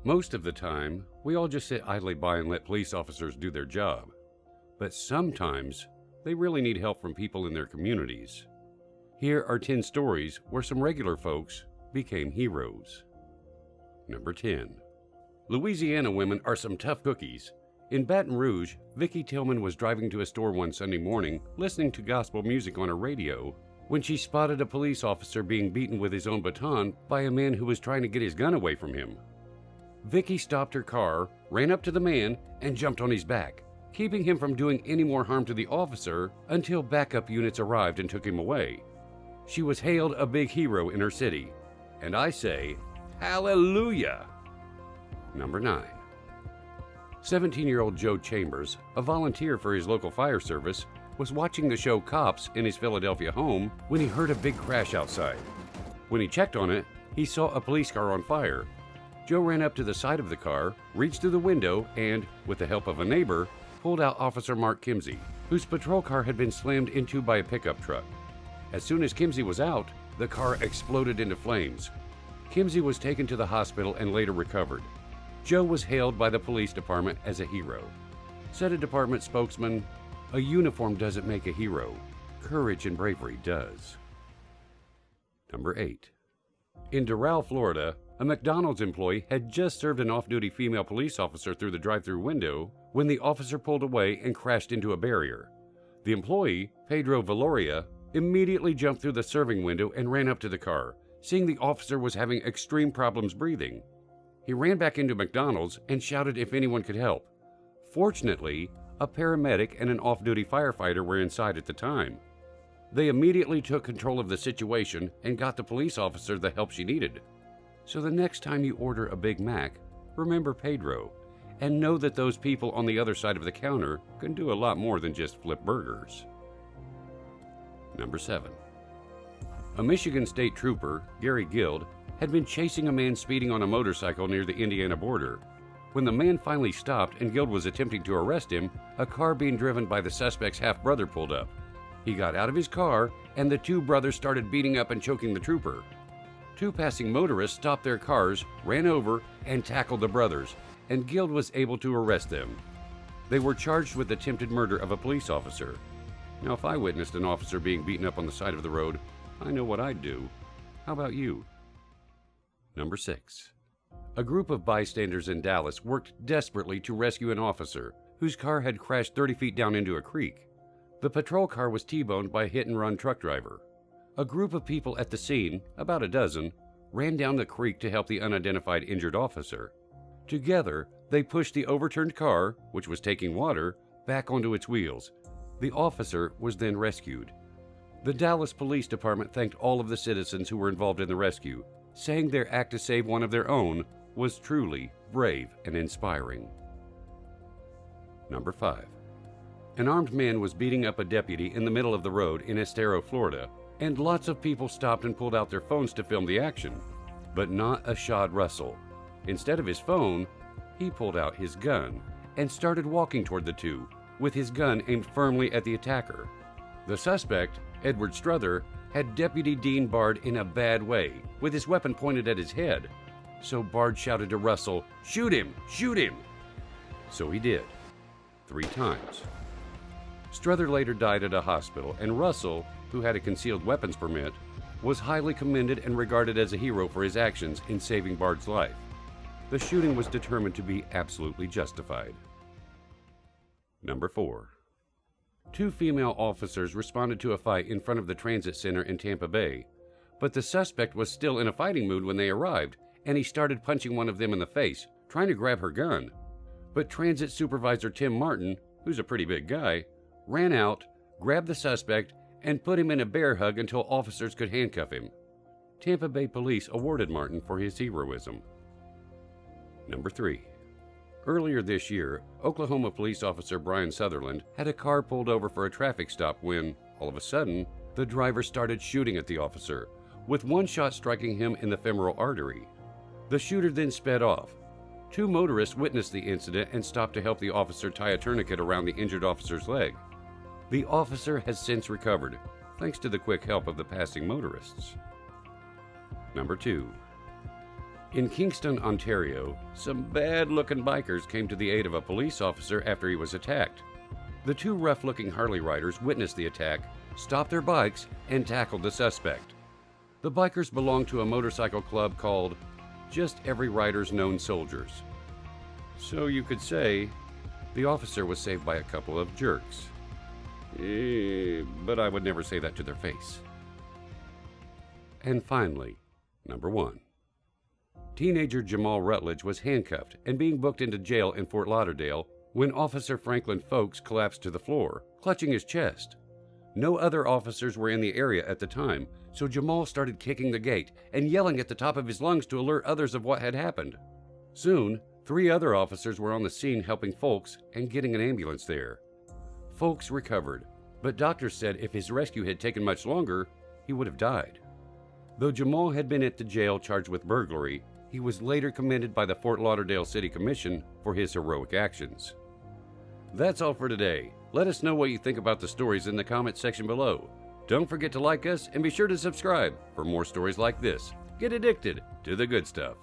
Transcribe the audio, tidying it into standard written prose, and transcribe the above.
Most of the time, we all just sit idly by and let police officers do their job. But sometimes, they really need help from people in their communities. Here are 10 stories where some regular folks became heroes. Number 10. Louisiana women are some tough cookies. In Baton Rouge, Vicki Tillman was driving to a store one Sunday morning, listening to gospel music on her radio, when she spotted a police officer being beaten with his own baton by a man who was trying to get his gun away from him. Vicki stopped her car, ran up to the man, and jumped on his back, keeping him from doing any more harm to the officer until backup units arrived and took him away. She was hailed a big hero in her city, and I say, hallelujah! Number 9. 17-year-old Joe Chambers, a volunteer for his local fire service, was watching the show Cops in his Philadelphia home when he heard a big crash outside. When he checked on it, he saw a police car on fire. Joe ran up to the side of the car, reached through the window, and, with the help of a neighbor, pulled out Officer Mark Kimsey, whose patrol car had been slammed into by a pickup truck. As soon as Kimsey was out, the car exploded into flames. Kimsey was taken to the hospital and later recovered. Joe was hailed by the police department as a hero. Said a department spokesman, "A uniform doesn't make a hero. Courage and bravery does." Number 8. In Doral, Florida, a McDonald's employee had just served an off-duty female police officer through the drive-thru window when the officer pulled away and crashed into a barrier. The employee, Pedro Viloria, immediately jumped through the serving window and ran up to the car, seeing the officer was having extreme problems breathing. He ran back into McDonald's and shouted if anyone could help. Fortunately, a paramedic and an off-duty firefighter were inside at the time. They immediately took control of the situation and got the police officer the help she needed. So the next time you order a Big Mac, remember Pedro, and know that those people on the other side of the counter can do a lot more than just flip burgers. Number 7. A Michigan State Trooper, Gary Gild, had been chasing a man speeding on a motorcycle near the Indiana border. When the man finally stopped and Gild was attempting to arrest him, a car being driven by the suspect's half-brother pulled up. He got out of his car, and the two brothers started beating up and choking the trooper. Two passing motorists stopped their cars, ran over, and tackled the brothers, and Gild was able to arrest them. They were charged with attempted murder of a police officer. Now, if I witnessed an officer being beaten up on the side of the road, I know what I'd do. How about you? Number 6. A group of bystanders in Dallas worked desperately to rescue an officer whose car had crashed 30 feet down into a creek. The patrol car was T-boned by a hit-and-run truck driver. A group of people at the scene, about a dozen, ran down the creek to help the unidentified injured officer. Together, they pushed the overturned car, which was taking water, back onto its wheels. The officer was then rescued. The Dallas Police Department thanked all of the citizens who were involved in the rescue, saying their act to save one of their own was truly brave and inspiring. Number 5. An armed man was beating up a deputy in the middle of the road in Estero, Florida, and lots of people stopped and pulled out their phones to film the action. But not Ashad Russell. Instead of his phone, he pulled out his gun and started walking toward the two, with his gun aimed firmly at the attacker. The suspect, Edward Struther, had Deputy Dean Bard in a bad way, with his weapon pointed at his head. So Bard shouted to Russell, "Shoot him! Shoot him!" So he did, 3 times. Struther later died at a hospital, and Russell, who had a concealed weapons permit, was highly commended and regarded as a hero for his actions in saving Bard's life. The shooting was determined to be absolutely justified. Number 4. 2 female officers responded to a fight in front of the transit center in Tampa Bay, but the suspect was still in a fighting mood when they arrived, and he started punching one of them in the face, trying to grab her gun. But transit supervisor Tim Martin, who's a pretty big guy, ran out, grabbed the suspect, and put him in a bear hug until officers could handcuff him. Tampa Bay police awarded Martin for his heroism. Number 3. Earlier this year, Oklahoma police officer Brian Sutherland had a car pulled over for a traffic stop when, all of a sudden, the driver started shooting at the officer, with one shot striking him in the femoral artery. The shooter then sped off. 2 motorists witnessed the incident and stopped to help the officer tie a tourniquet around the injured officer's leg. The officer has since recovered, thanks to the quick help of the passing motorists. Number 2. In Kingston, Ontario, some bad-looking bikers came to the aid of a police officer after he was attacked. The two rough-looking Harley riders witnessed the attack, stopped their bikes, and tackled the suspect. The bikers belonged to a motorcycle club called Just Every Rider's Known Soldiers. So you could say the officer was saved by a couple of jerks. But I would never say that to their face. And finally, number 1. Teenager Jamal Rutledge was handcuffed and being booked into jail in Fort Lauderdale when Officer Franklin Folks collapsed to the floor, clutching his chest. No other officers were in the area at the time, so Jamal started kicking the gate and yelling at the top of his lungs to alert others of what had happened. Soon, 3 other officers were on the scene helping Folks and getting an ambulance there. Folks recovered, but doctors said if his rescue had taken much longer, he would have died. Though Jamal had been at the jail charged with burglary, he was later commended by the Fort Lauderdale City Commission for his heroic actions. That's all for today. Let us know what you think about the stories in the comment section below. Don't forget to like us and be sure to subscribe for more stories like this. Get addicted to the good stuff.